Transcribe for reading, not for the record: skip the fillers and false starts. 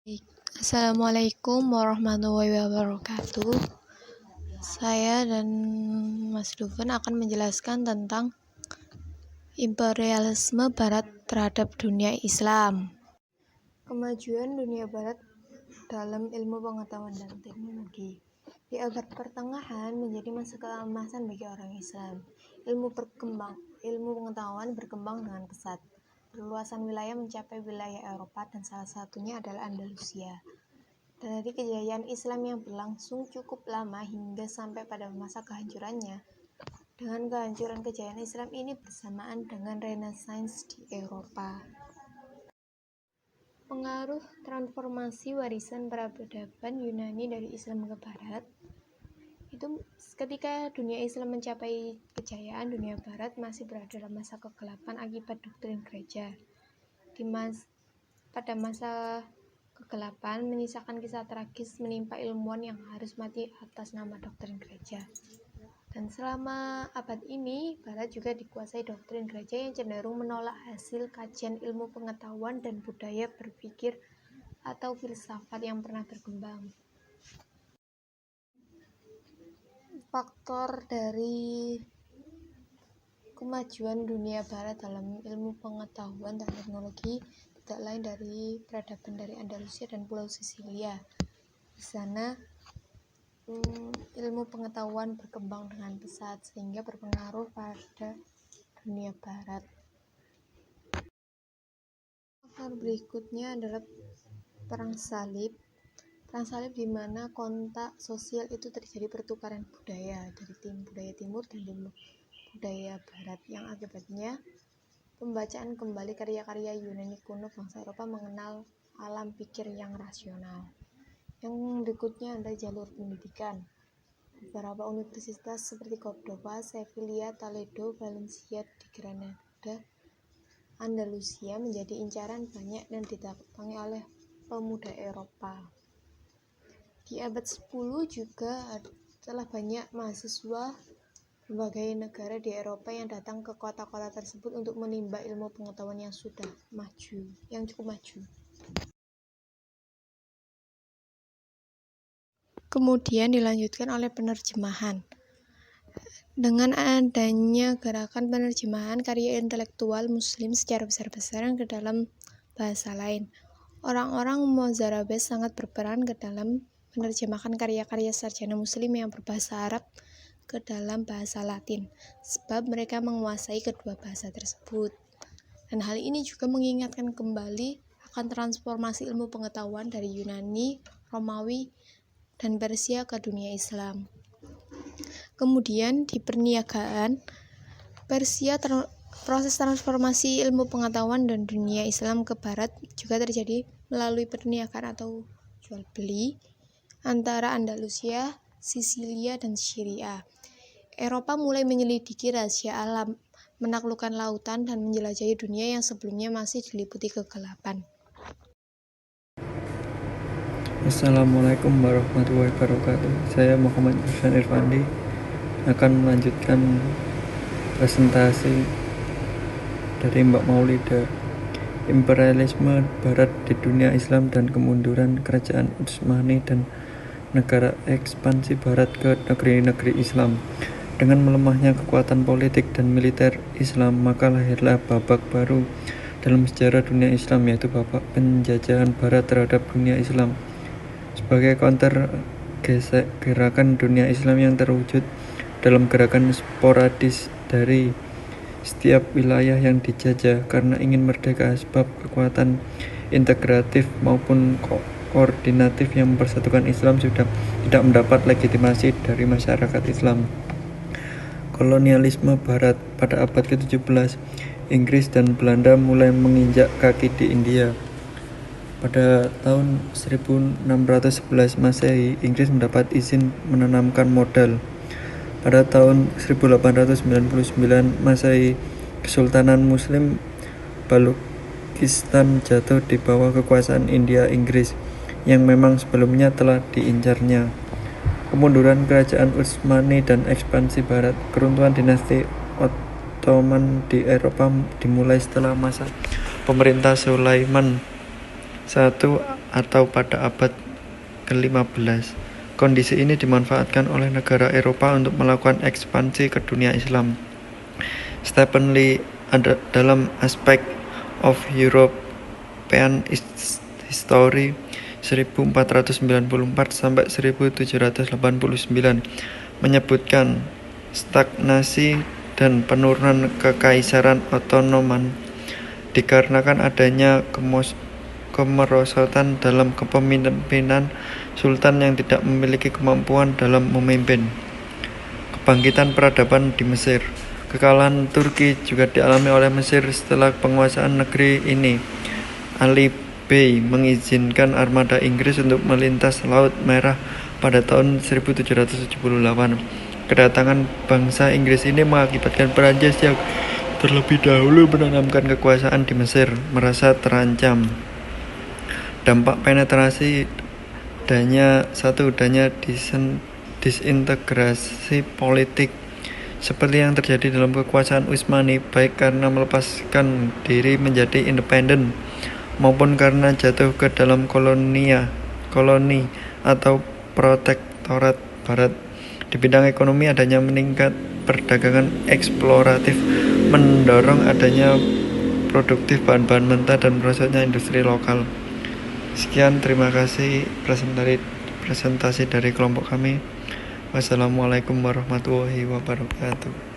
Baik. Assalamualaikum warahmatullahi wabarakatuh. Saya dan Mas Dufan akan menjelaskan tentang imperialisme Barat terhadap dunia Islam. Kemajuan dunia Barat dalam ilmu pengetahuan dan teknologi. Di abad pertengahan menjadi masa keemasan bagi orang Islam. Ilmu pengetahuan berkembang dengan pesat. Perluasan wilayah mencapai wilayah Eropa dan salah satunya adalah Andalusia. Dari kejayaan Islam yang berlangsung cukup lama hingga sampai pada masa kehancurannya. Dengan kehancuran kejayaan Islam ini bersamaan dengan Renaissance di Eropa. Pengaruh transformasi warisan peradaban Yunani dari Islam ke Barat. Itu ketika dunia Islam mencapai kejayaan, dunia Barat masih berada dalam masa kegelapan akibat doktrin gereja. Pada masa kegelapan menyisakan kisah tragis menimpa ilmuwan yang harus mati atas nama doktrin gereja. Dan selama abad ini, Barat juga dikuasai doktrin gereja yang cenderung menolak hasil kajian ilmu pengetahuan dan budaya berpikir atau filsafat yang pernah berkembang. Faktor dari kemajuan dunia Barat dalam ilmu pengetahuan dan teknologi tidak lain dari peradaban dari Andalusia dan Pulau Sisilia. Di sana ilmu pengetahuan berkembang dengan pesat sehingga berpengaruh pada dunia Barat. Faktor berikutnya adalah perang salib. Perang salib di mana kontak sosial itu terjadi pertukaran budaya dari budaya timur dan budaya barat yang akibatnya pembacaan kembali karya-karya Yunani kuno bangsa Eropa mengenal alam pikir yang rasional. Yang berikutnya adalah jalur pendidikan. Beberapa universitas seperti Cordoba, Sevilla, Toledo, Valencia di Granada, Andalusia menjadi incaran banyak dan didatangi oleh pemuda Eropa. Di abad 10 juga telah banyak mahasiswa berbagai negara di Eropa yang datang ke kota-kota tersebut untuk menimba ilmu pengetahuan yang cukup maju. Kemudian dilanjutkan oleh penerjemahan. Dengan adanya gerakan penerjemahan karya intelektual Muslim secara besar-besaran ke dalam bahasa lain, orang-orang Mozarabes sangat berperan ke dalam menerjemahkan karya-karya sarjana Muslim yang berbahasa Arab ke dalam bahasa Latin, sebab mereka menguasai kedua bahasa tersebut. Dan hal ini juga mengingatkan kembali akan transformasi ilmu pengetahuan dari Yunani, Romawi, dan Persia ke dunia Islam. Kemudian di perniagaan, proses transformasi ilmu pengetahuan dan dunia Islam ke Barat juga terjadi melalui perniagaan atau jual beli antara Andalusia, Sisilia, dan Syria. Eropa mulai menyelidiki rahasia alam, menaklukkan lautan, dan menjelajahi dunia yang sebelumnya masih diliputi kegelapan. Assalamualaikum warahmatullahi wabarakatuh. Saya Muhammad Hussein Irfandi akan melanjutkan presentasi dari Mbak Maulida, imperialisme Barat di dunia Islam dan kemunduran kerajaan Utsmani dan negara ekspansi Barat ke negeri-negeri Islam. Dengan melemahnya kekuatan politik dan militer Islam, maka lahirlah babak baru dalam sejarah dunia Islam, yaitu babak penjajahan Barat terhadap dunia Islam. Sebagai counter gerakan dunia Islam yang terwujud dalam gerakan sporadis dari setiap wilayah yang dijajah karena ingin merdeka, sebab kekuatan integratif maupun koordinatif yang mempersatukan Islam sudah tidak mendapat legitimasi dari masyarakat Islam. Kolonialisme Barat pada abad ke-17, Inggris dan Belanda mulai menginjak kaki di India. Pada tahun 1611 Masehi, Inggris mendapat izin menanamkan modal. Pada tahun 1899 Masehi, Kesultanan Muslim Balukistan jatuh di bawah kekuasaan India-Inggris yang memang sebelumnya telah diincarnya. Kemunduran kerajaan Utsmani dan ekspansi Barat, keruntuhan dinasti Ottoman di Eropa dimulai setelah masa pemerintah Sulaiman I atau pada abad ke-15. Kondisi ini dimanfaatkan oleh negara Eropa untuk melakukan ekspansi ke dunia Islam. Stephen Lee dalam aspek of European History 1494 sampai 1789 menyebutkan stagnasi dan penurunan kekaisaran Ottoman dikarenakan adanya kemerosotan dalam kepemimpinan sultan yang tidak memiliki kemampuan dalam memimpin. Kebangkitan peradaban di Mesir. Kekalahan Turki juga dialami oleh Mesir setelah penguasaan negeri ini. Ali Bey mengizinkan armada Inggris untuk melintas Laut Merah pada tahun 1778. Kedatangan bangsa Inggris ini mengakibatkan Perancis yang terlebih dahulu menanamkan kekuasaan di Mesir merasa terancam. Dampak penetrasi adanya disintegrasi politik seperti yang terjadi dalam kekuasaan Utsmani, baik karena melepaskan diri menjadi independen maupun karena jatuh ke dalam koloni atau protektorat barat. Di bidang ekonomi, adanya meningkat perdagangan eksploratif mendorong adanya produktif bahan-bahan mentah dan merosotnya industri lokal. Sekian, terima kasih presentasi dari kelompok kami. Wassalamualaikum warahmatullahi wabarakatuh.